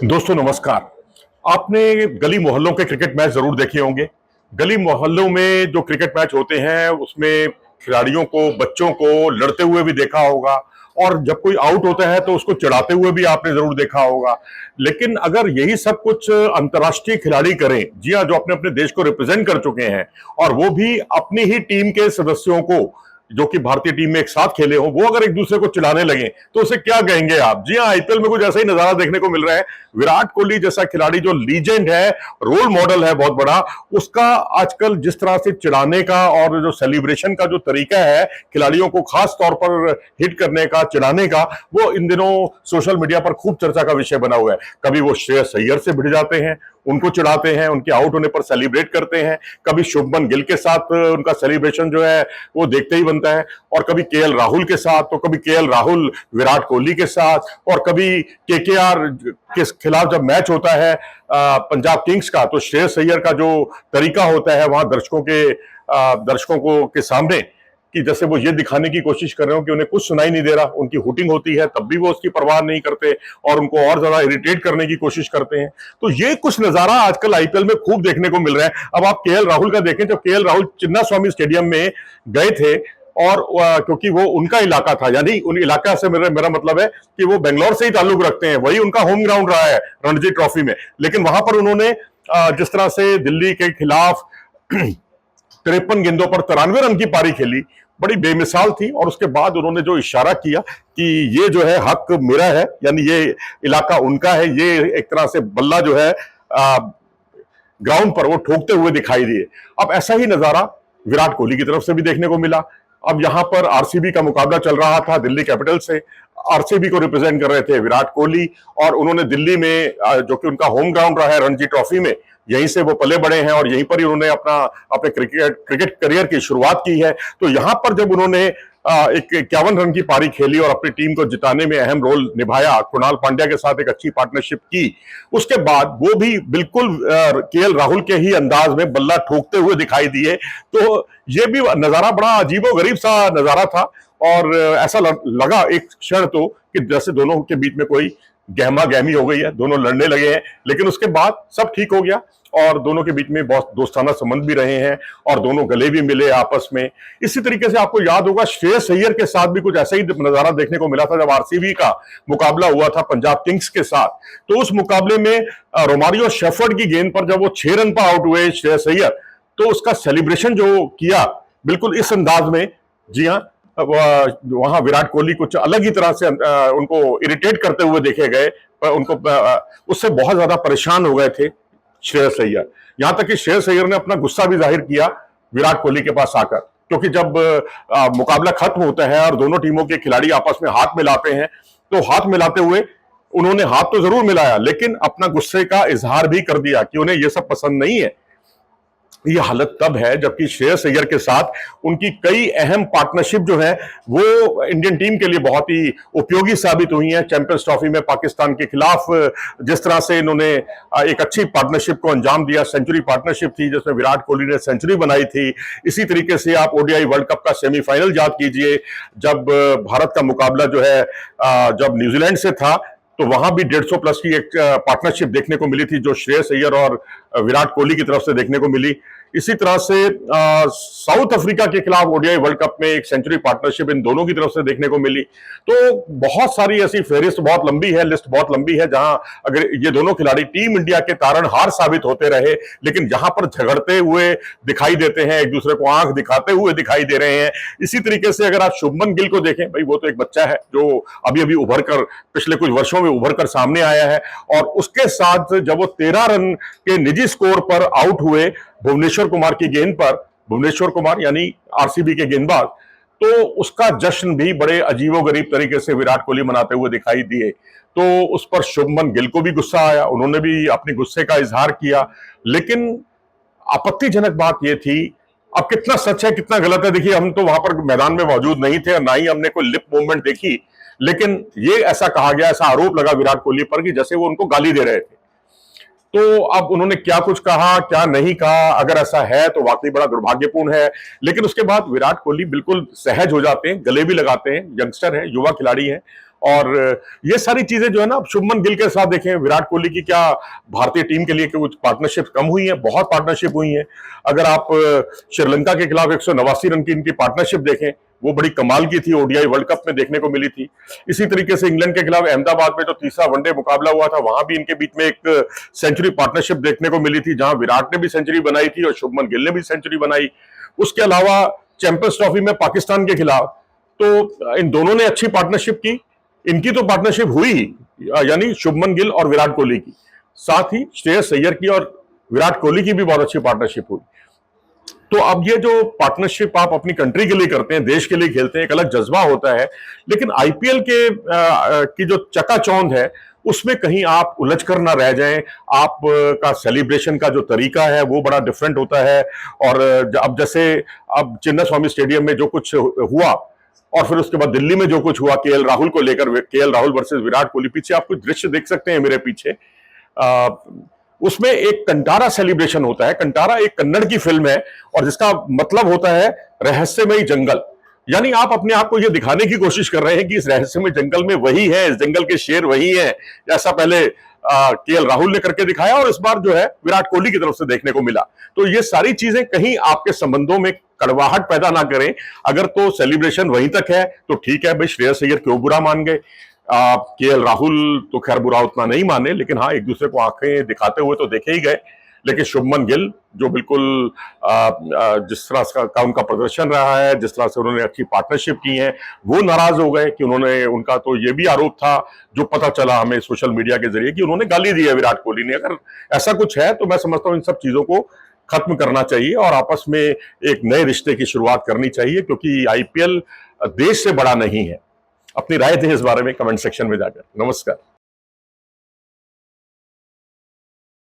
दोस्तों नमस्कार। आपने गली मोहल्लों के क्रिकेट मैच जरूर देखे होंगे। गली मोहल्लों में जो क्रिकेट मैच होते हैं उसमें खिलाड़ियों को, बच्चों को लड़ते हुए भी देखा होगा और जब कोई आउट होता है तो उसको चिढ़ाते हुए भी आपने जरूर देखा होगा। लेकिन अगर यही सब कुछ अंतर्राष्ट्रीय खिलाड़ी करें, जी हाँ, जो अपने अपने देश को रिप्रेजेंट कर चुके हैं और वो भी अपनी ही टीम के सदस्यों को, जो कि भारतीय टीम में एक साथ खेले हो, वो अगर एक दूसरे को चिढ़ाने लगे तो उसे क्या कहेंगे आप? जी हाँ, आईपीएल में कुछ ऐसा ही नजारा देखने को मिल रहा है। विराट कोहली जैसा खिलाड़ी जो लीजेंड है, रोल मॉडल है बहुत बड़ा, उसका आजकल जिस तरह से चिढ़ाने का और जो सेलिब्रेशन का जो तरीका है खिलाड़ियों को खास तौर पर हिट करने का, चिढ़ाने का, वो इन दिनों सोशल मीडिया पर खूब चर्चा का विषय बना हुआ है। कभी वो श्रेयस अय्यर से भिड़ जाते हैं, उनको चिढ़ाते हैं, उनके आउट होने पर सेलिब्रेट करते हैं। कभी शुभमन गिल के साथ उनका सेलिब्रेशन जो है वो देखते ही बनता है, और कभी केएल राहुल के साथ, तो कभी केएल राहुल विराट कोहली के साथ, और कभी केकेआर के खिलाफ जब मैच होता है पंजाब किंग्स का, तो श्रेयस अय्यर का जो तरीका होता है वहां दर्शकों को के सामने, कि जैसे वो ये दिखाने की कोशिश कर रहे हो कि उन्हें कुछ सुनाई नहीं दे रहा, उनकी हुटिंग होती है तब भी वो उसकी परवाह नहीं करते और उनको और ज्यादा इरिटेट करने की कोशिश करते हैं। तो ये कुछ नजारा आजकल आईपीएल में खूब देखने को मिल रहा है। अब आप केएल राहुल का देखें, जब केएल राहुल चिन्ना स्वामी स्टेडियम में गए थे, और क्योंकि वो उनका इलाका था, यानी उन इलाका से मेरा मतलब है कि वो बेंगलोर से ही ताल्लुक रखते हैं, वही उनका होम ग्राउंड रहा है रणजी ट्रॉफी में। लेकिन वहां पर उन्होंने जिस तरह से दिल्ली के खिलाफ 53 गेंदों पर 93 रन की पारी खेली, बड़ी बेमिसाल थी। और उसके बाद उन्होंने जो इशारा किया कि ये जो है हक मेरा है, यानी ये इलाका उनका है, ये एक तरह से बल्ला जो है ग्राउंड पर वो ठोकते हुए दिखाई दिए। अब ऐसा ही नजारा विराट कोहली की तरफ से भी देखने को मिला। अब यहां पर आरसीबी का मुकाबला चल रहा था दिल्ली कैपिटल से। आरसीबी को रिप्रेजेंट कर रहे थे विराट कोहली, और उन्होंने दिल्ली में, जो कि उनका होम ग्राउंड रहा है रणजी ट्रॉफी में, यहीं से वो पले बड़े हैं और यहीं पर ही उन्होंने अपने क्रिकेट करियर की शुरुआत की है। तो यहां पर जब उन्होंने एक 51 रन की पारी खेली और अपनी टीम को जिताने में अहम रोल निभाया, कृणाल पांड्या के साथ एक अच्छी पार्टनरशिप की, उसके बाद वो भी बिल्कुल केएल राहुल के ही अंदाज में बल्ला ठोकते हुए दिखाई दिए। तो ये भी नजारा बड़ा अजीबोगरीब सा नजारा था, और ऐसा लगा एक क्षण तो कि जैसे दोनों के बीच में कोई गहमा गहमी हो गई है, दोनों लड़ने लगे हैं। लेकिन उसके बाद सब ठीक हो गया और दोनों के बीच में बहुत दोस्ताना संबंध भी रहे हैं और दोनों गले भी मिले आपस में। इसी तरीके से आपको याद होगा श्रेयस अय्यर के साथ भी कुछ ऐसा ही नजारा देखने को मिला था जब आरसीबी का मुकाबला हुआ था पंजाब किंग्स के साथ। तो उस मुकाबले में रोमारियो शेफर्ड की गेंद पर जब वो 6 रन पर आउट हुए श्रेयस अय्यर, तो उसका सेलिब्रेशन जो किया बिल्कुल इस अंदाज में, जी हाँ, वहां विराट कोहली कुछ अलग ही तरह से उनको इरिटेट करते हुए देखे गए, उनको उससे बहुत ज्यादा परेशान हो गए थे श्रेयस अय्यर। यहां तक कि श्रेयस अय्यर ने अपना गुस्सा भी जाहिर किया विराट कोहली के पास आकर, क्योंकि जब मुकाबला खत्म होता है और दोनों टीमों के खिलाड़ी आपस में हाथ मिलाते हैं, तो हाथ मिलाते हुए उन्होंने हाथ तो जरूर मिलाया लेकिन अपना गुस्से का इजहार भी कर दिया कि उन्हें यह सब पसंद नहीं है। ये हालत तब है जबकि श्रेयस अय्यर के साथ उनकी कई अहम पार्टनरशिप जो है वो इंडियन टीम के लिए बहुत ही उपयोगी साबित हुई है। चैंपियंस ट्रॉफी में पाकिस्तान के खिलाफ जिस तरह से इन्होंने एक अच्छी पार्टनरशिप को अंजाम दिया, सेंचुरी पार्टनरशिप थी जिसमें विराट कोहली ने सेंचुरी बनाई थी। इसी तरीके से आप ओडीआई वर्ल्ड कप का सेमीफाइनल याद कीजिए, जब भारत का मुकाबला जो है जब न्यूजीलैंड से था, तो वहां भी 150 प्लस की एक पार्टनरशिप देखने को मिली थी जो श्रेयस अय्यर और विराट कोहली की तरफ से देखने को मिली। इसी तरह से साउथ अफ्रीका के खिलाफ ओडीआई वर्ल्ड कप में एक सेंचुरी पार्टनरशिप इन दोनों की तरफ से देखने को मिली। तो बहुत सारी ऐसी फेहरिस्त बहुत लंबी है, लिस्ट बहुत लंबी है, जहां अगर ये दोनों खिलाड़ी टीम इंडिया के तारणहार साबित होते रहे, लेकिन जहां पर झगड़ते हुए दिखाई देते हैं, एक दूसरे को आंख दिखाते हुए दिखाई दे रहे हैं। इसी तरीके से अगर आप शुभमन गिल को देखें, भाई वो तो एक बच्चा है जो अभी अभी उभर कर, पिछले कुछ वर्षों में उभर कर सामने आया है, और उसके साथ जब वो 13 रन के निजी स्कोर पर आउट हुए भुवनेश्वर कुमार की गेंद पर, भुवनेश्वर कुमार यानी आरसीबी के गेंदबाज, तो उसका जश्न भी बड़े अजीबोगरीब तरीके से विराट कोहली मनाते हुए दिखाई दिए। तो उस पर शुभमन गिल को भी गुस्सा आया, उन्होंने भी अपने गुस्से का इजहार किया। लेकिन आपत्तिजनक बात यह थी, अब कितना सच है कितना गलत है, देखिए हम तो वहां पर मैदान में मौजूद नहीं थे और ना ही हमने कोई लिप मूवमेंट देखी, लेकिन ये ऐसा कहा गया, ऐसा आरोप लगा विराट कोहली पर कि जैसे वो उनको गाली दे रहे थे। तो अब उन्होंने क्या कुछ कहा क्या नहीं कहा, अगर ऐसा है तो वाकई बड़ा दुर्भाग्यपूर्ण है। लेकिन उसके बाद विराट कोहली बिल्कुल सहज हो जाते हैं, गले भी लगाते हैं, यंगस्टर है, युवा खिलाड़ी है, और ये सारी चीजें जो है ना, शुभमन गिल के साथ देखें, विराट कोहली की क्या भारतीय टीम के लिए कुछ पार्टनरशिप कम हुई है? बहुत पार्टनरशिप हुई है। अगर आप श्रीलंका के खिलाफ 189 रन की इनकी पार्टनरशिप देखें, वो बड़ी कमाल की थी, ओडीआई वर्ल्ड कप में देखने को मिली थी। इसी तरीके से इंग्लैंड के खिलाफ अहमदाबाद में जो तीसरा वनडे मुकाबला हुआ था, वहां भी इनके बीच में एक सेंचुरी पार्टनरशिप देखने को मिली थी, जहां विराट ने भी सेंचुरी बनाई थी और शुभमन गिल ने भी सेंचुरी बनाई। उसके अलावा चैंपियंस ट्रॉफी में पाकिस्तान के खिलाफ तो इन दोनों ने अच्छी पार्टनरशिप की। इनकी तो पार्टनरशिप हुई, यानी शुभमन गिल और विराट कोहली की, साथ ही श्रेयस अय्यर की और विराट कोहली की भी बहुत अच्छी पार्टनरशिप हुई। तो अब ये जो पार्टनरशिप आप अपनी कंट्री के लिए करते हैं, देश के लिए खेलते हैं, एक अलग जज्बा होता है। लेकिन आईपीएल की जो चकाचौंध है, उसमें कहीं आप उलझ कर ना रह जाएं। आप का सेलिब्रेशन का जो तरीका है वो बड़ा डिफरेंट होता है। और अब जैसे अब चिन्नास्वामी स्टेडियम में जो कुछ हुआ, और फिर उसके बाद दिल्ली में जो कुछ हुआ केएल राहुल को लेकर, केएल राहुल वर्सेस विराट कोहली, पीछे आप कुछ दृश्य देख सकते हैं मेरे पीछे। उसमें एक कंटारा सेलिब्रेशन होता है। कंटारा एक कन्नड़ की फिल्म है और जिसका मतलब होता है रहस्यमयी जंगल। यानी आप अपने आप को यह दिखाने की कोशिश कर रहे हैं कि इस रहस्यमय जंगल में वही है, इस जंगल के शेर वही है। ऐसा पहले केएल राहुल ने करके दिखाया और इस बार जो है विराट कोहली की तरफ से देखने को मिला। तो ये सारी चीजें कहीं आपके संबंधों में कड़वाहट पैदा ना करें। अगर तो सेलिब्रेशन वहीं तक है तो ठीक है भाई, श्रेयस अय्यर क्यों बुरा मान गए, केएल राहुल तो खैर बुरा उतना नहीं माने, लेकिन हाँ एक दूसरे को आंखें दिखाते हुए तो देखे ही गए। लेकिन शुभमन गिल जो बिल्कुल जिस तरह का उनका प्रदर्शन रहा है, जिस तरह से उन्होंने अच्छी पार्टनरशिप की है, वो नाराज हो गए कि उनका तो ये भी आरोप था, जो पता चला हमें सोशल मीडिया के जरिए, कि उन्होंने गाली दी है विराट कोहली ने। अगर ऐसा कुछ है तो मैं समझता हूं इन सब चीजों को खत्म करना चाहिए और आपस में एक नए रिश्ते की शुरुआत करनी चाहिए, क्योंकि आईपीएल देश से बड़ा नहीं है। अपनी राय दें इस बारे में कमेंट सेक्शन में जाकर। नमस्कार।